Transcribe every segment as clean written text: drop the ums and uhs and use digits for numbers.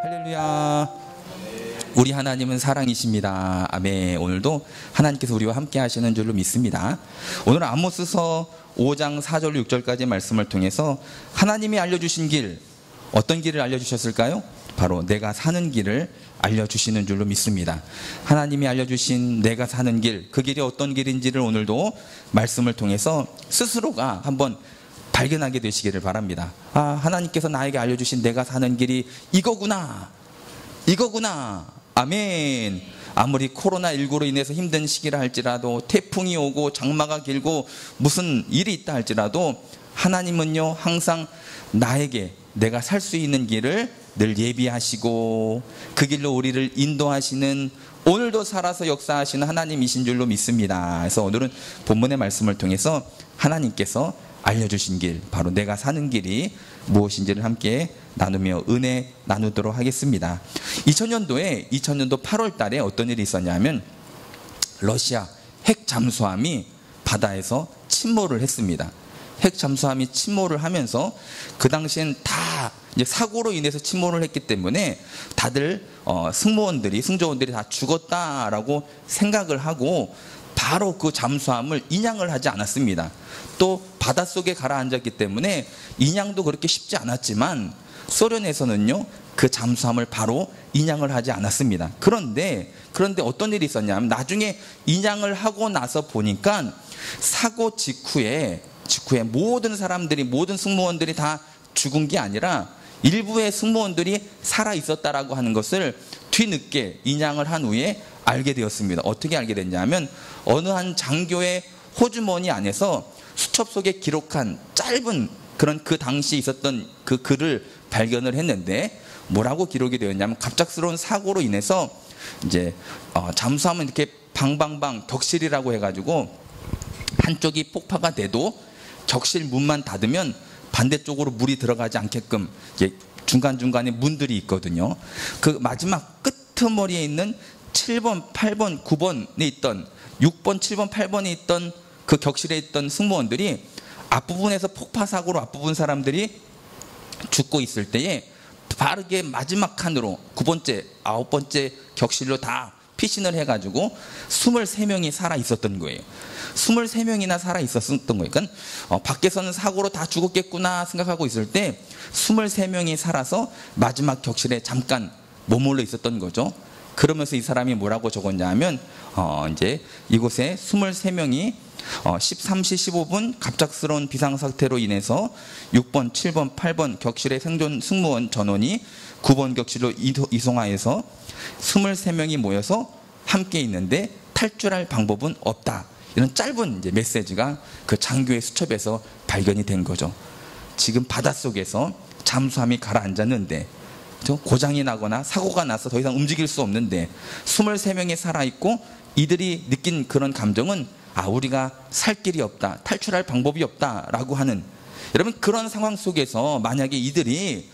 할렐루야. 우리 하나님은 사랑이십니다. 아멘. 오늘도 하나님께서 우리와 함께 하시는 줄로 믿습니다. 오늘 아모스서 5장 4절 6절까지 말씀을 통해서 하나님이 알려주신 길, 어떤 길을 알려주셨을까요? 바로 내가 사는 길을 알려주시는 줄로 믿습니다. 하나님이 알려주신 내가 사는 길, 그 길이 어떤 길인지를 오늘도 말씀을 통해서 스스로가 한번 발견하게 되시기를 바랍니다. 아, 하나님께서 나에게 알려주신 내가 사는 길이 이거구나, 이거구나. 아멘. 아무리 코로나19로 인해서 힘든 시기라 할지라도, 태풍이 오고 장마가 길고 무슨 일이 있다 할지라도, 하나님은요 항상 나에게 내가 살 수 있는 길을 늘 예비하시고 그 길로 우리를 인도하시는, 오늘도 살아서 역사하시는 하나님이신 줄로 믿습니다. 그래서 오늘은 본문의 말씀을 통해서 하나님께서 알려주신 길, 바로 내가 사는 길이 무엇인지를 함께 나누며 은혜 나누도록 하겠습니다. 2000년도 8월 달에 어떤 일이 있었냐면, 러시아 핵 잠수함이 바다에서 침몰을 했습니다. 핵 잠수함이 침몰을 하면서 그 당시엔 다 이제 사고로 인해서 침몰을 했기 때문에 다들 승조원들이 다 죽었다라고 생각을 하고 바로 그 잠수함을 인양을 하지 않았습니다. 또 바닷속에 가라앉았기 때문에 인양도 그렇게 쉽지 않았지만 소련에서는요 그 잠수함을 바로 인양을 하지 않았습니다. 그런데 어떤 일이 있었냐면, 나중에 인양을 하고 나서 보니까 사고 직후에 모든 사람들이, 모든 승무원들이 다 죽은 게 아니라 일부의 승무원들이 살아 있었다라고 하는 것을 뒤늦게 인양을 한 후에 알게 되었습니다. 어떻게 알게 됐냐면, 어느 한 장교의 호주머니 안에서 수첩 속에 기록한 짧은 그런 그 당시 있었던 그 글을 발견을 했는데, 뭐라고 기록이 되었냐면, 갑작스러운 사고로 인해서 이제 잠수함은 이렇게 방방방 격실이라고 해가지고 한쪽이 폭파가 돼도 격실 문만 닫으면 반대쪽으로 물이 들어가지 않게끔 이제 중간중간에 문들이 있거든요. 그 마지막 끄트머리에 있는 7번, 8번, 9번에 있던 6번, 7번, 8번에 있던 그 격실에 있던 승무원들이 앞부분에서 폭파 사고로 앞부분 사람들이 죽고 있을 때에 빠르게 마지막 칸으로 9번째, 9번째 격실로 다 피신을 해가지고 23명이 살아 있었던 거예요. 23명이나 살아 있었던 거예요. 그러니까 밖에서는 사고로 다 죽었겠구나 생각하고 있을 때 23명이 살아서 마지막 격실에 잠깐 머물러 있었던 거죠. 그러면서 이 사람이 뭐라고 적었냐 하면, 이제 이곳에 23명이 13시 15분 갑작스러운 비상사태로 인해서 6번, 7번, 8번 격실의 생존 승무원 전원이 9번 격실로 이송하여서 23명이 모여서 함께 있는데 탈출할 방법은 없다. 이런 짧은 이제 메시지가 그 장교의 수첩에서 발견이 된 거죠. 지금 바닷속에서 잠수함이 가라앉았는데, 고장이 나거나 사고가 나서 더 이상 움직일 수 없는데 23명이 살아있고, 이들이 느낀 그런 감정은 우리가 살 길이 없다, 탈출할 방법이 없다라고 하는, 여러분 그런 상황 속에서 만약에 이들이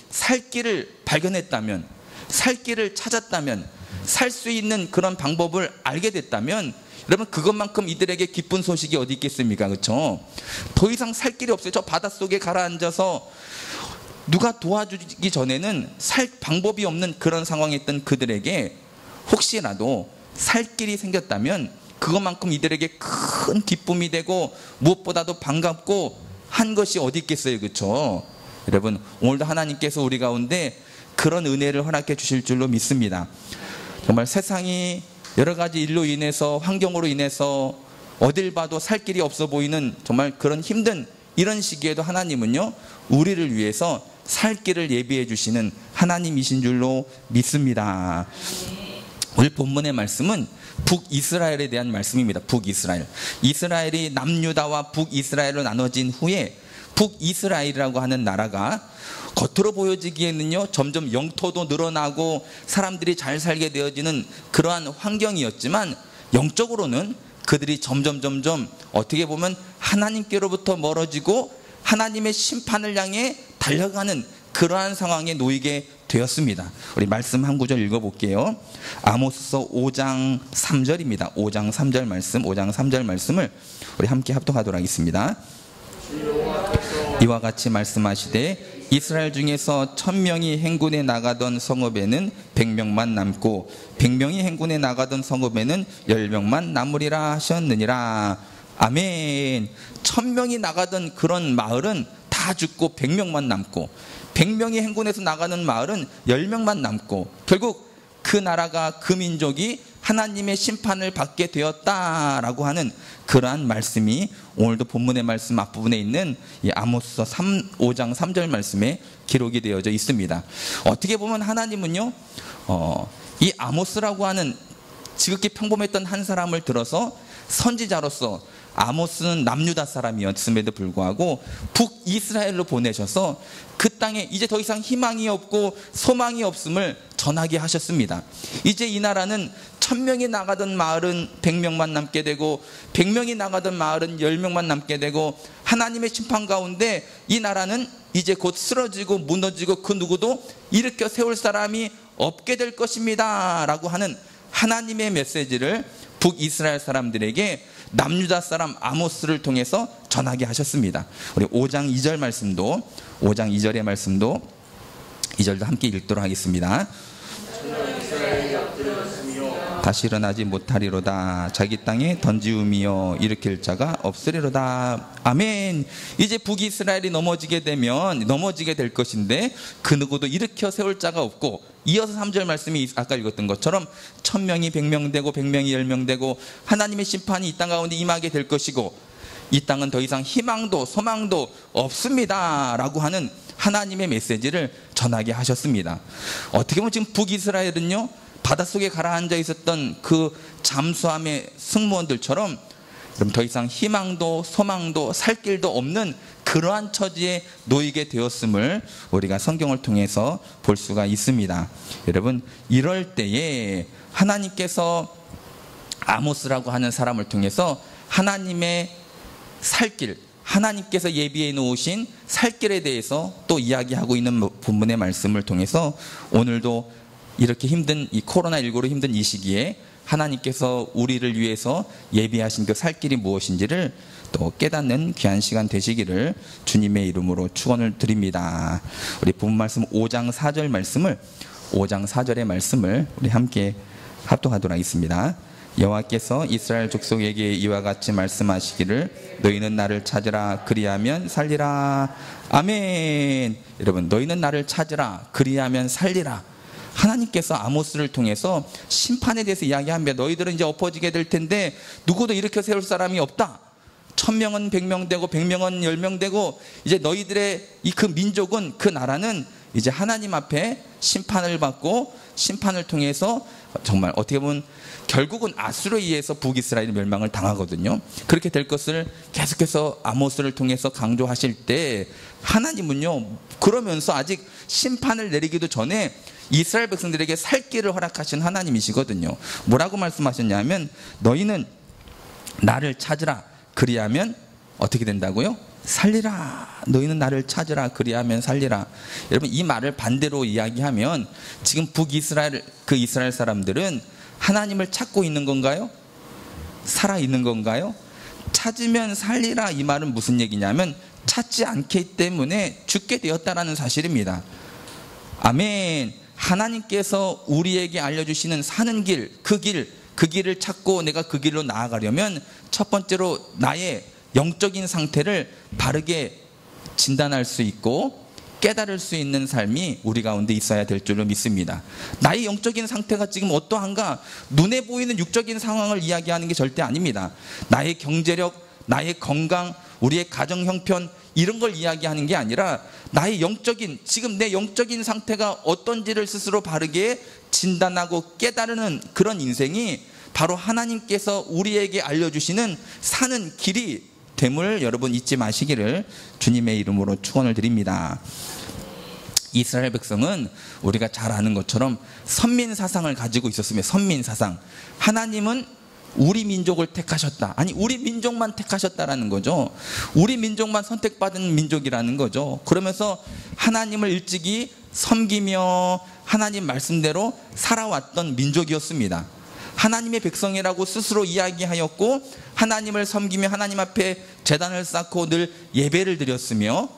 살 길을 발견했다면, 살 길을 찾았다면, 살 수 있는 그런 방법을 알게 됐다면, 여러분 그것만큼 이들에게 기쁜 소식이 어디 있겠습니까? 그렇죠? 더 이상 살 길이 없어요. 저 바닷속에 가라앉아서 누가 도와주기 전에는 살 방법이 없는 그런 상황에 있던 그들에게 혹시라도 살 길이 생겼다면 그것만큼 이들에게 큰 기쁨이 되고 무엇보다도 반갑고 한 것이 어디 있겠어요? 그렇죠? 여러분 오늘도 하나님께서 우리 가운데 그런 은혜를 허락해 주실 줄로 믿습니다. 정말 세상이 여러 가지 일로 인해서, 환경으로 인해서 어딜 봐도 살 길이 없어 보이는 정말 그런 힘든 이런 시기에도 하나님은요 우리를 위해서 살 길을 예비해 주시는 하나님이신 줄로 믿습니다. 오늘 본문의 말씀은 북이스라엘에 대한 말씀입니다. 북이스라엘. 이스라엘이 남유다와 북이스라엘로 나눠진 후에 북이스라엘이라고 하는 나라가 겉으로 보여지기에는요 점점 영토도 늘어나고 사람들이 잘 살게 되어지는 그러한 환경이었지만, 영적으로는 그들이 점점 어떻게 보면 하나님께로부터 멀어지고 하나님의 심판을 향해 달려가는 그러한 상황에 놓이게 되었습니다. 우리 말씀 한 구절 읽어볼게요. 아모스서 5장 3절입니다. 5장 3절 말씀을 우리 함께 합독하도록 하겠습니다. 이와 같이 말씀하시되 이스라엘 중에서 1000명이 행군에 나가던 성읍에는 100명만 남고 100명이 행군에 나가던 성읍에는 10명만 남으리라 하셨느니라. 아멘. 1000명이 나가던 그런 마을은 다 죽고 100명만 남고 100명이 행군에서 나가는 마을은 10명만 남고 결국 그 나라가 그 민족이 하나님의 심판을 받게 되었다라고 하는 그러한 말씀이 오늘도 본문의 말씀 앞부분에 있는 이 아모스서 5장 3절 말씀에 기록이 되어져 있습니다. 어떻게 보면 하나님은요 이 아모스라고 하는 지극히 평범했던 한 사람을 들어서 선지자로서, 아모스는 남유다 사람이었음에도 불구하고 북이스라엘로 보내셔서 그 땅에 이제 더 이상 희망이 없고 소망이 없음을 전하게 하셨습니다. 이제 이 나라는 1000명이 나가던 마을은 100명만 남게 되고 100명이 나가던 마을은 10명만 남게 되고 하나님의 심판 가운데 이 나라는 이제 곧 쓰러지고 무너지고 그 누구도 일으켜 세울 사람이 없게 될 것입니다 라고 하는 하나님의 메시지를 북이스라엘 사람들에게 남유다 사람 아모스를 통해서 전하게 하셨습니다. 우리 5장 2절 말씀도 5장 2절의 말씀도 2절도 함께 읽도록 하겠습니다. 다시 일어나지 못하리로다. 자기 땅에 던지우미여 일으킬 자가 없으리로다. 아멘. 이제 북이스라엘이 넘어지게 될 것인데 그 누구도 일으켜 세울 자가 없고, 이어서 3절 말씀이 아까 읽었던 것처럼 1000명이 100명 되고 100명이 10명 되고 하나님의 심판이 이 땅 가운데 임하게 될 것이고 이 땅은 더 이상 희망도 소망도 없습니다 라고 하는 하나님의 메시지를 전하게 하셨습니다. 어떻게 보면 지금 북이스라엘은요 바닷속에 가라앉아 있었던 그 잠수함의 승무원들처럼 더 이상 희망도 소망도 살 길도 없는 그러한 처지에 놓이게 되었음을 우리가 성경을 통해서 볼 수가 있습니다. 여러분, 이럴 때에 하나님께서 아모스라고 하는 사람을 통해서 하나님의 살 길, 하나님께서 예비해 놓으신 살 길에 대해서 또 이야기하고 있는 본문의 말씀을 통해서 오늘도 이렇게 힘든 이 코로나19로 힘든 이 시기에 하나님께서 우리를 위해서 예비하신 그 살 길이 무엇인지를 또 깨닫는 귀한 시간 되시기를 주님의 이름으로 축원을 드립니다. 우리 본문 말씀 5장 4절 말씀을 5장 4절의 말씀을 우리 함께 합독하도록 하겠습니다. 여호와께서 이스라엘 족속에게 이와 같이 말씀하시기를 너희는 나를 찾으라 그리하면 살리라. 아멘. 여러분, 너희는 나를 찾으라 그리하면 살리라. 하나님께서 아모스를 통해서 심판에 대해서 이야기합니다. 너희들은 이제 엎어지게 될 텐데 누구도 일으켜 세울 사람이 없다. 1000명은 100명 되고 100명은 10명 되고 이제 너희들의 이 그 민족은, 그 나라는 이제 하나님 앞에 심판을 받고 심판을 통해서 정말 어떻게 보면 결국은 아수르에 의해서 북이스라엘이 멸망을 당하거든요. 그렇게 될 것을 계속해서 아모스를 통해서 강조하실 때 하나님은요 그러면서 아직 심판을 내리기도 전에 이스라엘 백성들에게 살 길을 허락하신 하나님이시거든요. 뭐라고 말씀하셨냐면 너희는 나를 찾으라 그리하면 어떻게 된다고요? 살리라. 너희는 나를 찾으라 그리하면 살리라. 여러분, 이 말을 반대로 이야기하면 지금 북이스라엘 그 이스라엘 사람들은 하나님을 찾고 있는 건가요? 살아 있는 건가요? 찾으면 살리라 이 말은 무슨 얘기냐면 찾지 않기 때문에 죽게 되었다라는 사실입니다. 아멘. 하나님께서 우리에게 알려주시는 사는 길, 그 길을 찾고 내가 그 길로 나아가려면 첫 번째로 나의 영적인 상태를 바르게 진단할 수 있고 깨달을 수 있는 삶이 우리 가운데 있어야 될 줄로 믿습니다. 나의 영적인 상태가 지금 어떠한가? 눈에 보이는 육적인 상황을 이야기하는 게 절대 아닙니다. 나의 경제력, 나의 건강, 우리의 가정 형편 이런 걸 이야기하는 게 아니라 나의 영적인, 지금 내 영적인 상태가 어떤지를 스스로 바르게 진단하고 깨달는 그런 인생이 바로 하나님께서 우리에게 알려주시는 사는 길이 됨을 여러분 잊지 마시기를 주님의 이름으로 축원을 드립니다. 이스라엘 백성은 우리가 잘 아는 것처럼 선민 사상을 가지고 있었으며, 선민 사상, 하나님은 우리 민족을 택하셨다. 아니, 우리 민족만 택하셨다라는 거죠. 우리 민족만 선택받은 민족이라는 거죠. 그러면서 하나님을 일찍이 섬기며 하나님 말씀대로 살아왔던 민족이었습니다. 하나님의 백성이라고 스스로 이야기하였고 하나님을 섬기며 하나님 앞에 제단을 쌓고 늘 예배를 드렸으며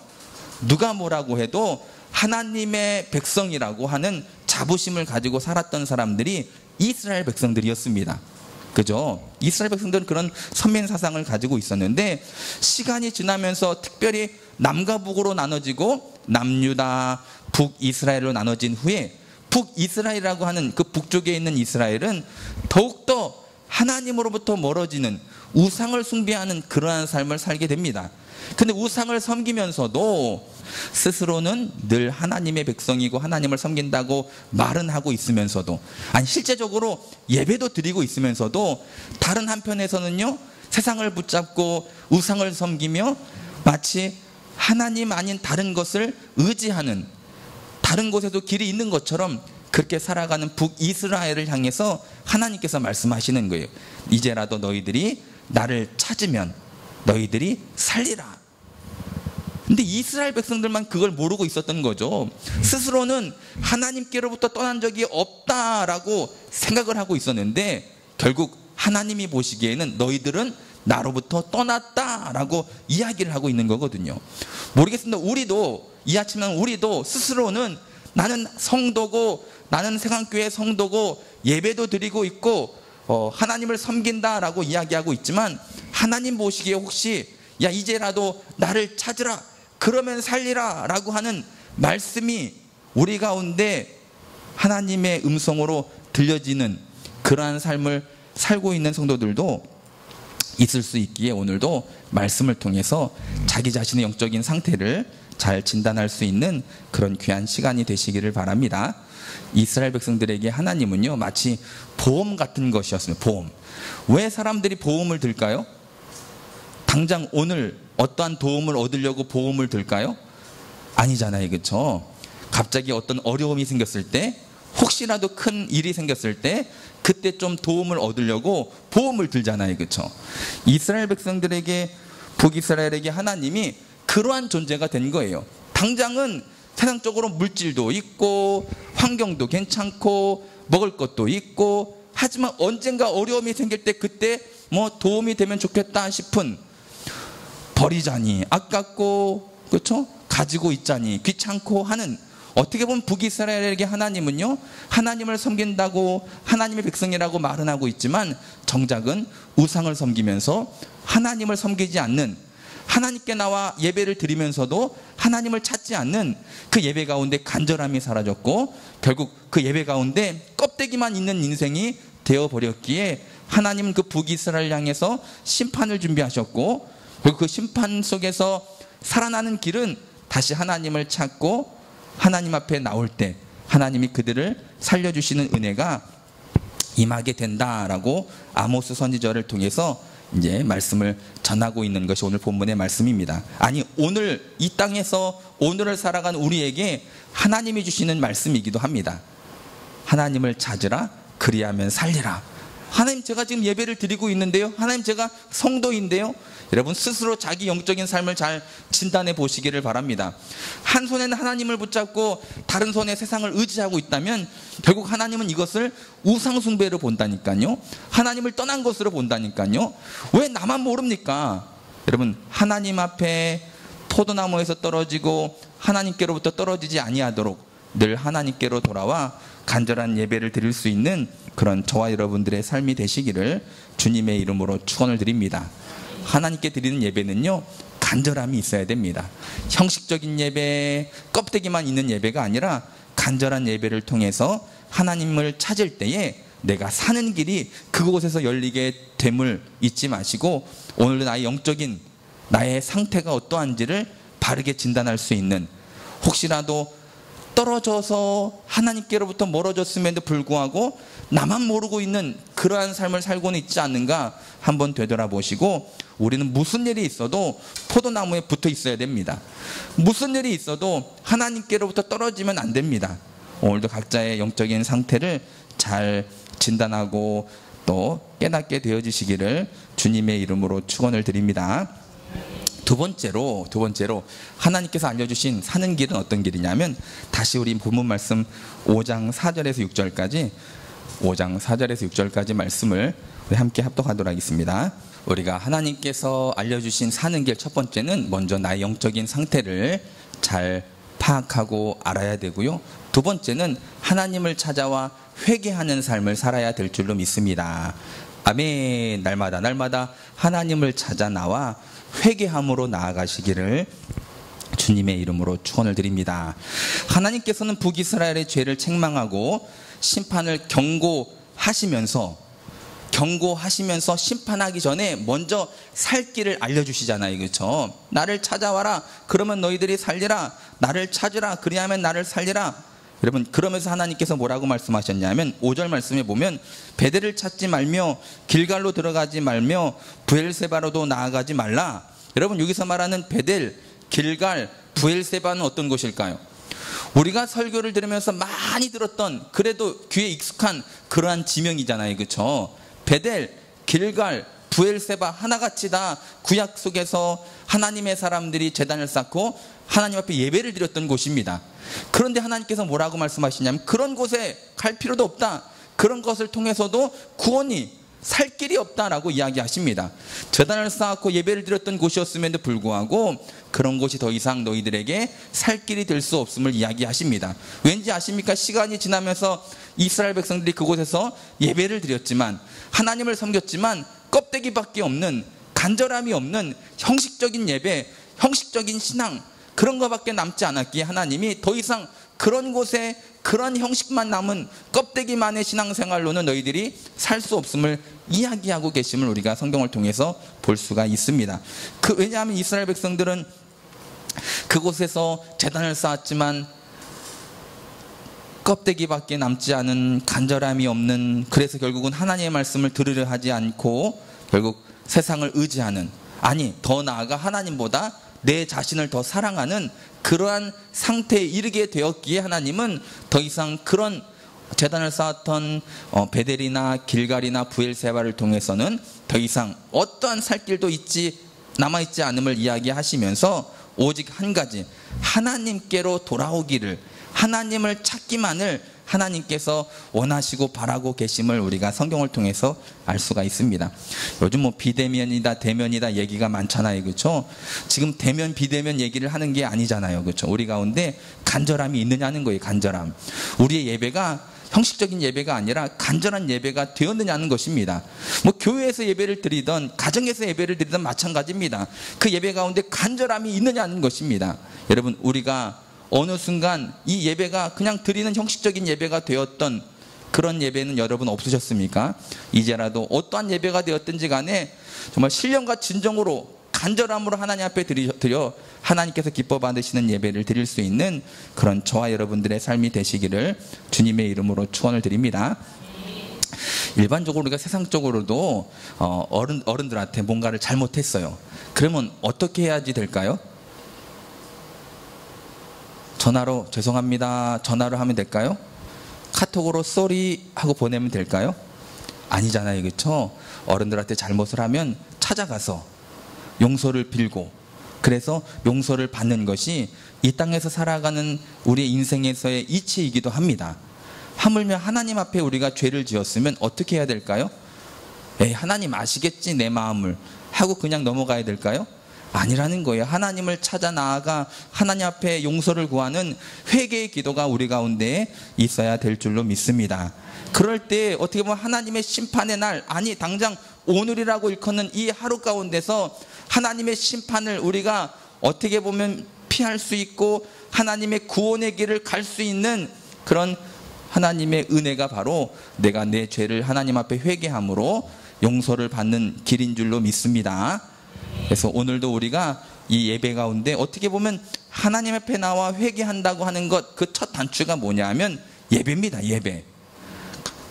누가 뭐라고 해도 하나님의 백성이라고 하는 자부심을 가지고 살았던 사람들이 이스라엘 백성들이었습니다. 그죠? 이스라엘 백성들은 그런 선민 사상을 가지고 있었는데, 시간이 지나면서 특별히 남과 북으로 나눠지고 남유다, 북이스라엘로 나눠진 후에 북이스라엘이라고 하는 그 북쪽에 있는 이스라엘은 더욱더 하나님으로부터 멀어지는, 우상을 숭배하는 그러한 삶을 살게 됩니다. 근데 우상을 섬기면서도 스스로는 늘 하나님의 백성이고 하나님을 섬긴다고 말은 하고 있으면서도, 아니 실제적으로 예배도 드리고 있으면서도 다른 한편에서는요, 세상을 붙잡고 우상을 섬기며 마치 하나님 아닌 다른 것을 의지하는, 다른 곳에도 길이 있는 것처럼 그렇게 살아가는 북이스라엘을 향해서 하나님께서 말씀하시는 거예요. 이제라도 너희들이 나를 찾으면 너희들이 살리라. 근데 이스라엘 백성들만 그걸 모르고 있었던 거죠. 스스로는 하나님께로부터 떠난 적이 없다라고 생각을 하고 있었는데, 결국 하나님이 보시기에는 너희들은 나로부터 떠났다라고 이야기를 하고 있는 거거든요. 모르겠습니다. 우리도, 이 아침은 우리도 스스로는 나는 성도고, 나는 세강교회 성도고, 예배도 드리고 있고 하나님을 섬긴다라고 이야기하고 있지만, 하나님 보시기에 혹시 야 이제라도 나를 찾으라, 그러면 살리라 라고 하는 말씀이 우리 가운데 하나님의 음성으로 들려지는 그러한 삶을 살고 있는 성도들도 있을 수 있기에, 오늘도 말씀을 통해서 자기 자신의 영적인 상태를 잘 진단할 수 있는 그런 귀한 시간이 되시기를 바랍니다. 이스라엘 백성들에게 하나님은요, 마치 보험 같은 것이었습니다. 보험. 왜 사람들이 보험을 들까요? 당장 오늘 어떠한 도움을 얻으려고 보험을 들까요? 아니잖아요. 그렇죠? 갑자기 어떤 어려움이 생겼을 때, 혹시라도 큰 일이 생겼을 때 그때 좀 도움을 얻으려고 보험을 들잖아요. 그렇죠? 이스라엘 백성들에게, 북이스라엘에게 하나님이 그러한 존재가 된 거예요. 당장은 세상적으로 물질도 있고 환경도 괜찮고 먹을 것도 있고, 하지만 언젠가 어려움이 생길 때 그때 뭐 도움이 되면 좋겠다 싶은, 버리자니 아깝고, 그렇죠? 가지고 있자니 귀찮고 하는, 어떻게 보면 북이스라엘에게 하나님은요, 하나님을 섬긴다고 하나님의 백성이라고 말은 하고 있지만 정작은 우상을 섬기면서 하나님을 섬기지 않는, 하나님께 나와 예배를 드리면서도 하나님을 찾지 않는 그 예배 가운데 간절함이 사라졌고, 결국 그 예배 가운데 껍데기만 있는 인생이 되어버렸기에 하나님은 그 북이스라엘 향해서 심판을 준비하셨고, 그리고 그 심판 속에서 살아나는 길은 다시 하나님을 찾고 하나님 앞에 나올 때 하나님이 그들을 살려주시는 은혜가 임하게 된다라고 아모스 선지자를 통해서 이제 말씀을 전하고 있는 것이 오늘 본문의 말씀입니다. 아니, 오늘 이 땅에서 오늘을 살아가는 우리에게 하나님이 주시는 말씀이기도 합니다. 하나님을 찾으라, 그리하면 살리라. 하나님, 제가 지금 예배를 드리고 있는데요, 하나님 제가 성도인데요. 여러분 스스로 자기 영적인 삶을 잘 진단해 보시기를 바랍니다. 한 손에는 하나님을 붙잡고 다른 손에 세상을 의지하고 있다면 결국 하나님은 이것을 우상 숭배로 본다니까요. 하나님을 떠난 것으로 본다니까요. 왜 나만 모릅니까? 여러분, 하나님 앞에 포도나무에서 떨어지고 하나님께로부터 떨어지지 아니하도록 늘 하나님께로 돌아와 간절한 예배를 드릴 수 있는 그런 저와 여러분들의 삶이 되시기를 주님의 이름으로 축원을 드립니다. 하나님께 드리는 예배는요, 간절함이 있어야 됩니다. 형식적인 예배, 껍데기만 있는 예배가 아니라 간절한 예배를 통해서 하나님을 찾을 때에 내가 사는 길이 그곳에서 열리게 됨을 잊지 마시고, 오늘도 나의 영적인 나의 상태가 어떠한지를 바르게 진단할 수 있는, 혹시라도 떨어져서 하나님께로부터 멀어졌음에도 불구하고 나만 모르고 있는 그러한 삶을 살고는 있지 않는가 한번 되돌아보시고, 우리는 무슨 일이 있어도 포도나무에 붙어 있어야 됩니다. 무슨 일이 있어도 하나님께로부터 떨어지면 안 됩니다. 오늘도 각자의 영적인 상태를 잘 진단하고 또 깨닫게 되어지시기를 주님의 이름으로 축원을 드립니다. 두 번째로 하나님께서 알려주신 사는 길은 어떤 길이냐면, 다시 우리 본문 말씀 5장 4절에서 6절까지 말씀을 우리 함께 합독하도록 하겠습니다. 우리가 하나님께서 알려주신 사는 길, 첫 번째는 먼저 나의 영적인 상태를 잘 파악하고 알아야 되고요. 두 번째는 하나님을 찾아와 회개하는 삶을 살아야 될 줄로 믿습니다. 아멘. 날마다 하나님을 찾아 나와 회개함으로 나아가시기를 주님의 이름으로 축원을 드립니다. 하나님께서는 북이스라엘의 죄를 책망하고 심판을 경고하시면서 심판하기 전에 먼저 살 길을 알려주시잖아요. 그렇죠? 나를 찾아와라. 그러면 너희들이 살리라. 나를 찾으라. 그리하면 나를 살리라. 여러분, 그러면서 하나님께서 뭐라고 말씀하셨냐면 5절 말씀에 보면 베델을 찾지 말며 길갈로 들어가지 말며 브엘세바로도 나아가지 말라. 여러분, 여기서 말하는 베델, 길갈, 브엘세바는 어떤 곳일까요? 우리가 설교를 들으면서 많이 들었던, 그래도 귀에 익숙한 그러한 지명이잖아요. 그렇죠? 베델, 길갈, 브엘세바 하나같이 다 구약 속에서 하나님의 사람들이 제단을 쌓고 하나님 앞에 예배를 드렸던 곳입니다. 그런데 하나님께서 뭐라고 말씀하시냐면 그런 곳에 갈 필요도 없다. 그런 것을 통해서도 구원이 살 길이 없다라고 이야기하십니다. 제단을 쌓고 예배를 드렸던 곳이었음에도 불구하고 그런 곳이 더 이상 너희들에게 살 길이 될 수 없음을 이야기하십니다. 왠지 아십니까? 시간이 지나면서 이스라엘 백성들이 그곳에서 예배를 드렸지만, 하나님을 섬겼지만 껍데기밖에 없는, 간절함이 없는 형식적인 예배, 형식적인 신앙, 그런 것밖에 남지 않았기에 하나님이 더 이상 그런 곳에 그런 형식만 남은 껍데기만의 신앙생활로는 너희들이 살 수 없음을 이야기하고 계심을 우리가 성경을 통해서 볼 수가 있습니다. 왜냐하면 이스라엘 백성들은 그곳에서 제단을 쌓았지만 껍데기밖에 남지 않은, 간절함이 없는, 그래서 결국은 하나님의 말씀을 들으려 하지 않고 결국 세상을 의지하는, 아니 더 나아가 하나님보다 내 자신을 더 사랑하는 그러한 상태에 이르게 되었기에 하나님은 더 이상 그런 제단을 쌓았던 베델이나 길갈이나 브엘세바를 통해서는 더 이상 어떠한 살 길도 남아있지 않음을 이야기하시면서 오직 한 가지, 하나님께로 돌아오기를, 하나님을 찾기만을 하나님께서 원하시고 바라고 계심을 우리가 성경을 통해서 알 수가 있습니다. 요즘 뭐 비대면이다 대면이다 얘기가 많잖아요. 그렇죠? 지금 대면 비대면 얘기를 하는 게 아니잖아요. 그렇죠? 우리 가운데 간절함이 있느냐는 거예요. 간절함. 우리의 예배가 형식적인 예배가 아니라 간절한 예배가 되었느냐는 것입니다. 뭐 교회에서 예배를 드리던 가정에서 예배를 드리던 마찬가지입니다. 그 예배 가운데 간절함이 있느냐는 것입니다. 여러분, 우리가 어느 순간 이 예배가 그냥 드리는 형식적인 예배가 되었던 그런 예배는 여러분 없으셨습니까? 이제라도 어떠한 예배가 되었든지 간에 정말 신령과 진정으로 간절함으로 하나님 앞에 드려 하나님께서 기뻐 받으시는 예배를 드릴 수 있는 그런 저와 여러분들의 삶이 되시기를 주님의 이름으로 축원을 드립니다. 일반적으로 우리가 세상적으로도 어른들한테 뭔가를 잘못했어요. 그러면 어떻게 해야지 될까요? 전화로 죄송합니다, 전화로 하면 될까요? 카톡으로 쏘리 하고 보내면 될까요? 아니잖아요. 그렇죠? 어른들한테 잘못을 하면 찾아가서 용서를 빌고, 그래서 용서를 받는 것이 이 땅에서 살아가는 우리의 인생에서의 이치이기도 합니다. 하물며 하나님 앞에 우리가 죄를 지었으면 어떻게 해야 될까요? 에이, 하나님 아시겠지 내 마음을 하고 그냥 넘어가야 될까요? 아니라는 거예요. 하나님을 찾아 나아가 하나님 앞에 용서를 구하는 회개의 기도가 우리 가운데 있어야 될 줄로 믿습니다. 그럴 때 어떻게 보면 하나님의 심판의 날, 아니 당장 오늘이라고 일컫는 이 하루 가운데서 하나님의 심판을 우리가 어떻게 보면 피할 수 있고 하나님의 구원의 길을 갈 수 있는 그런 하나님의 은혜가 바로 내가 내 죄를 하나님 앞에 회개함으로 용서를 받는 길인 줄로 믿습니다. 그래서 오늘도 우리가 이 예배 가운데 어떻게 보면 하나님 앞에 나와 회개한다고 하는 것, 그 첫 단추가 뭐냐면 예배입니다. 예배.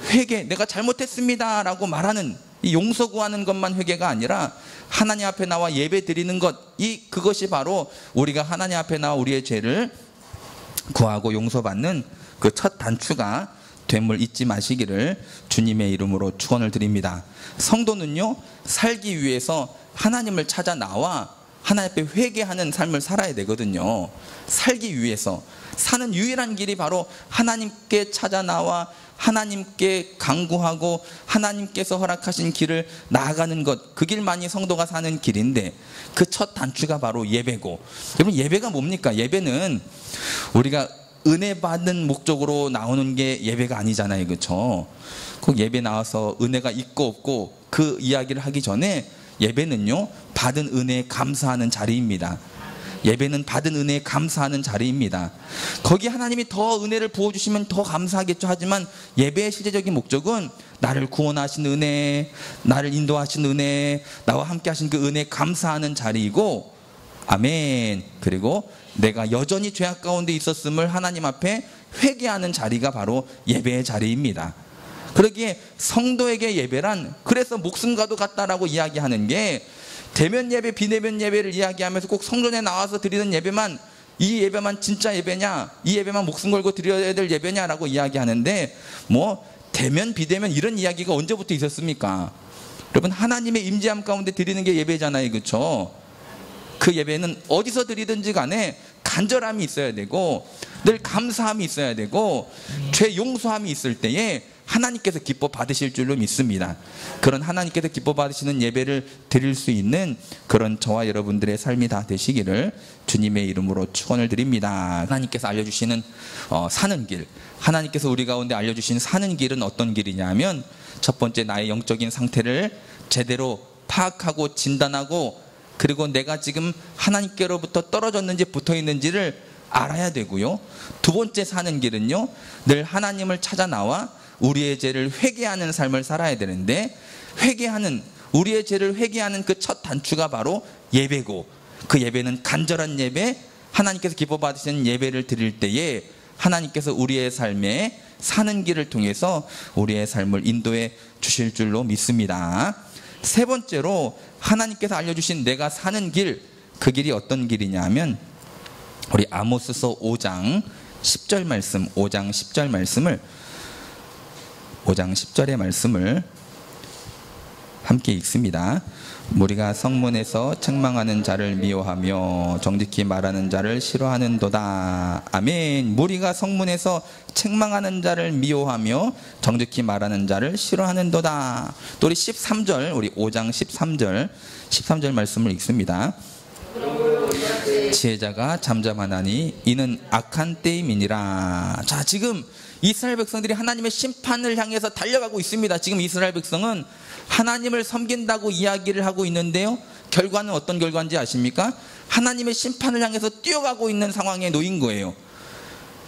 회개, 내가 잘못했습니다 라고 말하는, 이 용서 구하는 것만 회개가 아니라 하나님 앞에 나와 예배 드리는 것, 그것이 바로 우리가 하나님 앞에 나와 우리의 죄를 구하고 용서받는 그 첫 단추가 됨을 잊지 마시기를 주님의 이름으로 축원을 드립니다. 성도는요, 살기 위해서 하나님을 찾아 나와 하나님 앞에 회개하는 삶을 살아야 되거든요. 살기 위해서 사는 유일한 길이 바로 하나님께 찾아 나와 하나님께 간구하고 하나님께서 허락하신 길을 나아가는 것, 그 길만이 성도가 사는 길인데 그 첫 단추가 바로 예배고, 여러분 예배가 뭡니까? 예배는 우리가 은혜 받는 목적으로 나오는 게 예배가 아니잖아요, 그렇죠? 꼭 예배 나와서 은혜가 있고 없고 그 이야기를 하기 전에 예배는요, 받은 은혜에 감사하는 자리입니다. 예배는 받은 은혜에 감사하는 자리입니다. 거기 하나님이 더 은혜를 부어주시면 더 감사하겠죠. 하지만 예배의 실제적인 목적은 나를 구원하신 은혜, 나를 인도하신 은혜, 나와 함께 하신 그 은혜에 감사하는 자리이고, 아멘. 그리고 내가 여전히 죄악 가운데 있었음을 하나님 앞에 회개하는 자리가 바로 예배의 자리입니다. 그러기에 성도에게 예배란, 그래서 목숨과도 같다라고 이야기하는 게, 대면 예배, 비대면 예배를 이야기하면서 꼭 성전에 나와서 드리는 예배만, 이 예배만 진짜 예배냐, 이 예배만 목숨 걸고 드려야 될 예배냐라고 이야기하는데, 뭐 대면 비대면 이런 이야기가 언제부터 있었습니까? 여러분, 하나님의 임재함 가운데 드리는 게 예배잖아요, 그렇죠? 그 예배는 어디서 드리든지 간에 간절함이 있어야 되고 늘 감사함이 있어야 되고 죄 용서함이 있을 때에 하나님께서 기뻐 받으실 줄로 믿습니다. 그런 하나님께서 기뻐 받으시는 예배를 드릴 수 있는 그런 저와 여러분들의 삶이 다 되시기를 주님의 이름으로 축원을 드립니다. 하나님께서 알려주시는 사는 길, 하나님께서 우리 가운데 알려주신 사는 길은 어떤 길이냐면, 첫 번째, 나의 영적인 상태를 제대로 파악하고 진단하고, 그리고 내가 지금 하나님께로부터 떨어졌는지 붙어 있는지를 알아야 되고요. 두 번째 사는 길은요, 늘 하나님을 찾아 나와 우리의 죄를 회개하는 삶을 살아야 되는데, 우리의 죄를 회개하는 그 첫 단추가 바로 예배고, 그 예배는 간절한 예배, 하나님께서 기뻐 받으시는 예배를 드릴 때에 하나님께서 우리의 삶에 사는 길을 통해서 우리의 삶을 인도해 주실 줄로 믿습니다. 세 번째로 하나님께서 알려주신 내가 사는 길, 그 길이 어떤 길이냐 면, 우리 아모스서 5장 10절 말씀, 5장 10절의 말씀을 함께 읽습니다. 우리가 성문에서 책망하는 자를 미워하며 정직히 말하는 자를 싫어하는도다. 아멘. 무리가 성문에서 책망하는 자를 미워하며 정직히 말하는 자를 싫어하는도다. 또 우리 13절, 우리 5장 13절 말씀을 읽습니다. 지혜자가 잠잠하나니 이는 악한 때임이니라. 자, 지금 이스라엘 백성들이 하나님의 심판을 향해서 달려가고 있습니다. 지금 이스라엘 백성은 하나님을 섬긴다고 이야기를 하고 있는데요, 결과는 어떤 결과인지 아십니까? 하나님의 심판을 향해서 뛰어가고 있는 상황에 놓인 거예요.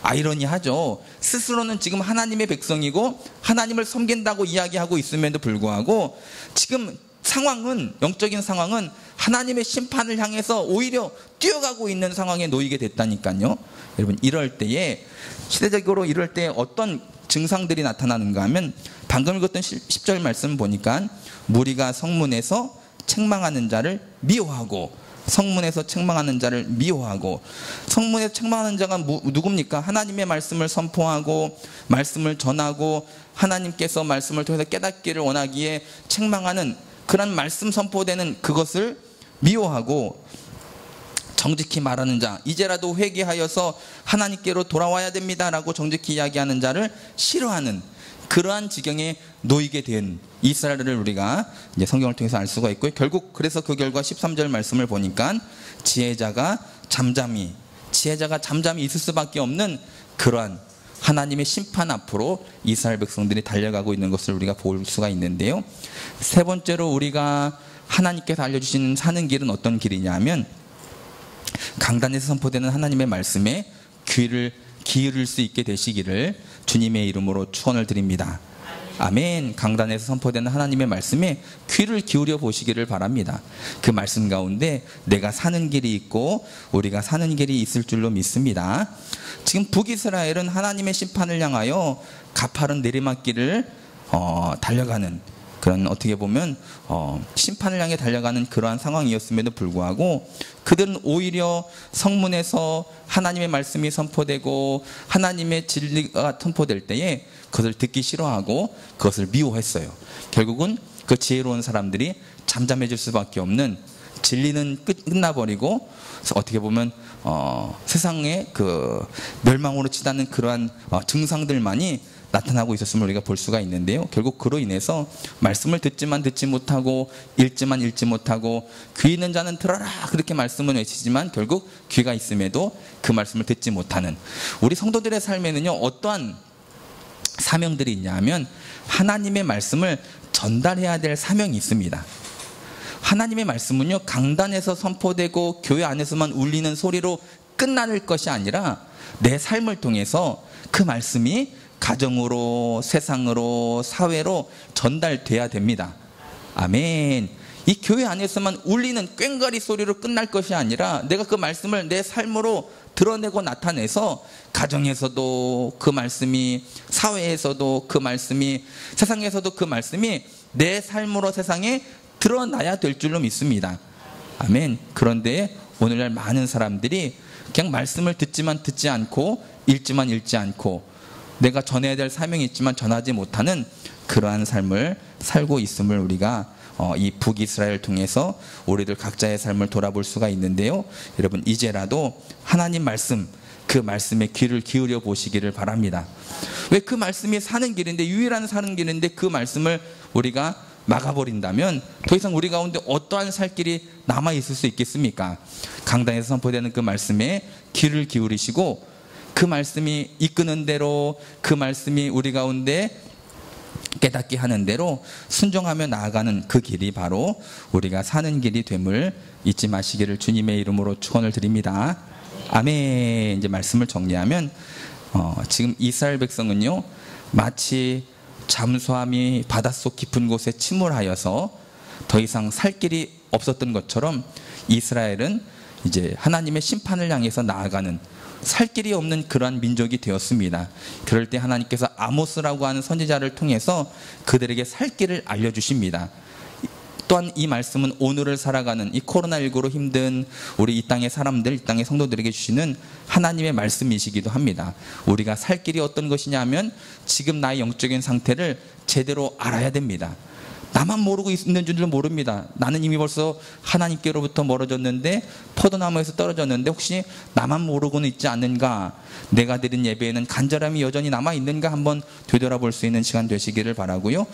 아이러니하죠. 스스로는 지금 하나님의 백성이고 하나님을 섬긴다고 이야기하고 있음에도 불구하고 지금 상황은, 영적인 상황은 하나님의 심판을 향해서 오히려 뛰어가고 있는 상황에 놓이게 됐다니까요. 여러분, 이럴 때에, 시대적으로 이럴 때 어떤 증상들이 나타나는가 하면, 방금 읽었던 10절 말씀 보니까 무리가 성문에서 책망하는 자를 미워하고, 성문에서 책망하는 자를 미워하고, 성문에서 책망하는 자가 누굽니까? 하나님의 말씀을 선포하고 말씀을 전하고 하나님께서 말씀을 통해서 깨닫기를 원하기에 책망하는, 그런 말씀 선포되는 그것을 미워하고, 정직히 말하는 자, 이제라도 회개하여서 하나님께로 돌아와야 됩니다라고 정직히 이야기하는 자를 싫어하는, 그러한 지경에 놓이게 된 이스라엘을 우리가 이제 성경을 통해서 알 수가 있고요. 결국 그래서 그 결과 13절 말씀을 보니까 지혜자가 잠잠히 있을 수밖에 없는 그러한 하나님의 심판 앞으로 이스라엘 백성들이 달려가고 있는 것을 우리가 볼 수가 있는데요. 세 번째로 우리가 하나님께서 알려주신 사는 길은 어떤 길이냐면, 강단에서 선포되는 하나님의 말씀에 귀를 기울일 수 있게 되시기를 주님의 이름으로 축원을 드립니다. 아멘. 강단에서 선포되는 하나님의 말씀에 귀를 기울여 보시기를 바랍니다. 그 말씀 가운데 내가 사는 길이 있고 우리가 사는 길이 있을 줄로 믿습니다. 지금 북이스라엘은 하나님의 심판을 향하여 가파른 내리막길을 달려가는, 그런, 어떻게 보면 심판을 향해 달려가는 그러한 상황이었음에도 불구하고 그들은 오히려 성문에서 하나님의 말씀이 선포되고 하나님의 진리가 선포될 때에 그것을 듣기 싫어하고 그것을 미워했어요. 결국은 그 지혜로운 사람들이 잠잠해질 수밖에 없는 진리는 끝나버리고 어떻게 보면 세상의 그 멸망으로 치닫는 그러한 증상들만이 나타나고 있었음을 우리가 볼 수가 있는데요. 결국 그로 인해서 말씀을 듣지만 듣지 못하고 읽지만 읽지 못하고 귀 있는 자는 들어라 그렇게 말씀은 외치지만 결국 귀가 있음에도 그 말씀을 듣지 못하는 우리 성도들의 삶에는요, 어떠한 사명들이 있냐 하면 하나님의 말씀을 전달해야 될 사명이 있습니다. 하나님의 말씀은요, 강단에서 선포되고 교회 안에서만 울리는 소리로 끝날 것이 아니라 내 삶을 통해서 그 말씀이 가정으로, 세상으로, 사회로 전달돼야 됩니다. 아멘. 이 교회 안에서만 울리는 꽹과리 소리로 끝날 것이 아니라 내가 그 말씀을 내 삶으로 드러내고 나타내서 가정에서도 그 말씀이, 사회에서도 그 말씀이, 세상에서도 그 말씀이 내 삶으로 세상에 드러나야 될 줄로 믿습니다. 아멘. 그런데 오늘날 많은 사람들이 그냥 말씀을 듣지만 듣지 않고 읽지만 읽지 않고 내가 전해야 될 사명이 있지만 전하지 못하는 그러한 삶을 살고 있음을 우리가 이 북이스라엘을 통해서 우리들 각자의 삶을 돌아볼 수가 있는데요. 여러분, 이제라도 하나님 말씀, 그 말씀에 귀를 기울여 보시기를 바랍니다. 왜 그 말씀이 사는 길인데, 유일한 사는 길인데 그 말씀을 우리가 막아버린다면 더 이상 우리 가운데 어떠한 살 길이 남아있을 수 있겠습니까? 강단에서 선포되는 그 말씀에 귀를 기울이시고 그 말씀이 이끄는 대로, 그 말씀이 우리 가운데 깨닫게 하는 대로 순종하며 나아가는 그 길이 바로 우리가 사는 길이 됨을 잊지 마시기를 주님의 이름으로 축원을 드립니다. 아멘. 이제 말씀을 정리하면 지금 이스라엘 백성은요, 마치 잠수함이 바닷속 깊은 곳에 침몰하여서 더 이상 살 길이 없었던 것처럼 이스라엘은 이제 하나님의 심판을 향해서 나아가는 살 길이 없는 그러한 민족이 되었습니다. 그럴 때 하나님께서 아모스라고 하는 선지자를 통해서 그들에게 살 길을 알려주십니다. 또한 이 말씀은 오늘을 살아가는 이 코로나19로 힘든 우리 이 땅의 사람들, 이 땅의 성도들에게 주시는 하나님의 말씀이시기도 합니다. 우리가 살 길이 어떤 것이냐 하면 지금 나의 영적인 상태를 제대로 알아야 됩니다. 나만 모르고 있는 줄도 모릅니다. 나는 이미 벌써 하나님께로부터 멀어졌는데, 포도나무에서 떨어졌는데 혹시 나만 모르고는 있지 않는가? 내가 드린 예배에는 간절함이 여전히 남아있는가? 한번 되돌아볼 수 있는 시간 되시기를 바라고요.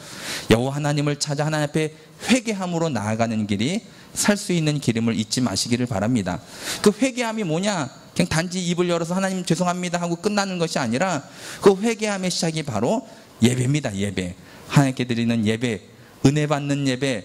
여호와 하나님을 찾아 하나님 앞에 회개함으로 나아가는 길이 살 수 있는 길임을 잊지 마시기를 바랍니다. 그 회개함이 뭐냐? 그냥 단지 입을 열어서 하나님 죄송합니다 하고 끝나는 것이 아니라 그 회개함의 시작이 바로 예배입니다. 예배. 하나님께 드리는 예배, 은혜 받는 예배,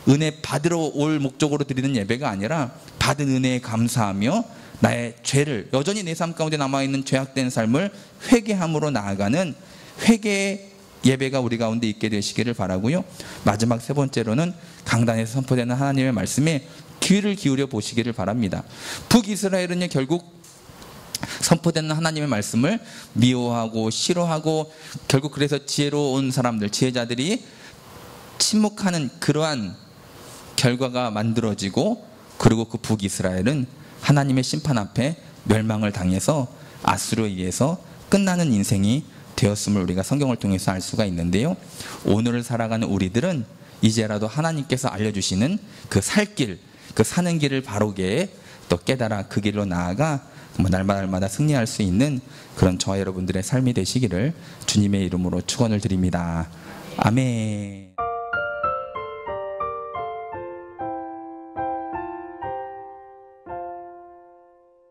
은혜 받으러 올 목적으로 드리는 예배가 아니라 받은 은혜에 감사하며 나의 죄를, 여전히 내 삶 가운데 남아있는 죄악된 삶을 회개함으로 나아가는 회개의 예배가 우리 가운데 있게 되시기를 바라고요. 마지막 세 번째로는 강단에서 선포되는 하나님의 말씀에 귀를 기울여 보시기를 바랍니다. 북이스라엘은 결국 선포되는 하나님의 말씀을 미워하고 싫어하고 결국 그래서 지혜로운 사람들, 지혜자들이 침묵하는 그러한 결과가 만들어지고, 그리고 그 북이스라엘은 하나님의 심판 앞에 멸망을 당해서 아수르에 의해서 끝나는 인생이 되었음을 우리가 성경을 통해서 알 수가 있는데요. 오늘을 살아가는 우리들은 이제라도 하나님께서 알려주시는 그 살 길, 그 사는 길을 바르게 또 깨달아 그 길로 나아가 날마다 승리할 수 있는 그런 저와 여러분들의 삶이 되시기를 주님의 이름으로 축원을 드립니다. 아멘.